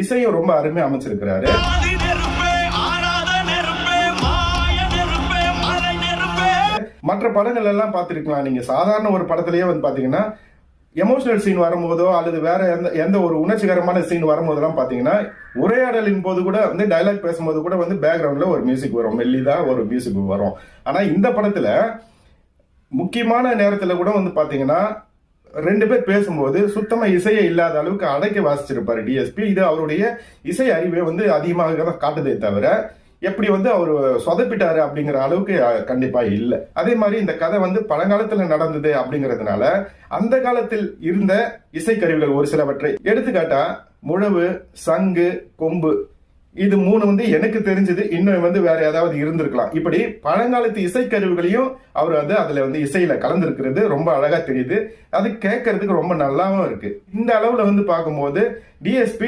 இசையும் ரொம்ப அருமையா அமைச்சிருக்கிறாரு. மற்ற படங்கள் எல்லாம் பார்த்திருக்கலாம் நீங்க. சாதாரண ஒரு படத்திலேயே வந்து பாத்தீங்கன்னா எமோஷனல் சீன் வரும்போதோ அல்லது வேற எந்த ஒரு உணர்ச்சிகரமான சீன் வரும்போதெல்லாம் பாத்தீங்கன்னா உரையாடலின் போது கூட வந்து டைலாக் பேசும்போது கூட வந்து பேக்ரவுண்ட்ல ஒரு மியூசிக் வரும், மெல்லிதா ஒரு மியூசிக் வரும். ஆனா இந்த படத்துல முக்கியமான நேரத்துல கூட வந்து பாத்தீங்கன்னா 2 பேர் பேசும்போது சுத்தமா இசையே இல்லாத அளவுக்கு அடக்கி வாசிச்சிருப்பாரு டிஎஸ்பி. இது அவருடைய இசை அறிவை வந்து அதிகமாக காட்டுதே தவிர எப்படி வந்து அவர் சொதப்பிட்டாரு அப்படிங்கிற அளவுக்கு கண்டிப்பா இல்லை. அதே மாதிரி இந்த கதை வந்து பழங்காலத்துல நடந்தது அப்படிங்கிறதுனால அந்த காலத்தில் இருந்த இசைக்கருவிகள் ஒரு சிலவற்றை எடுத்துக்காட்டா முழவு, சங்கு, கொம்பு, இது 3 வந்து எனக்கு தெரிஞ்சது. இன்னும் வந்து வேற ஏதாவது இருந்திருக்கலாம். இப்படி பழங்காலத்து இசைக்கருவிகளையும் அவர் வந்து அதுல வந்து இசையில கலந்துருக்கிறது ரொம்ப அழகா தெரியுது. அது கேட்கறதுக்கு ரொம்ப நல்லாவும் இருக்கு. இந்த அளவுல வந்து பார்க்கும்போது டிஎஸ்பி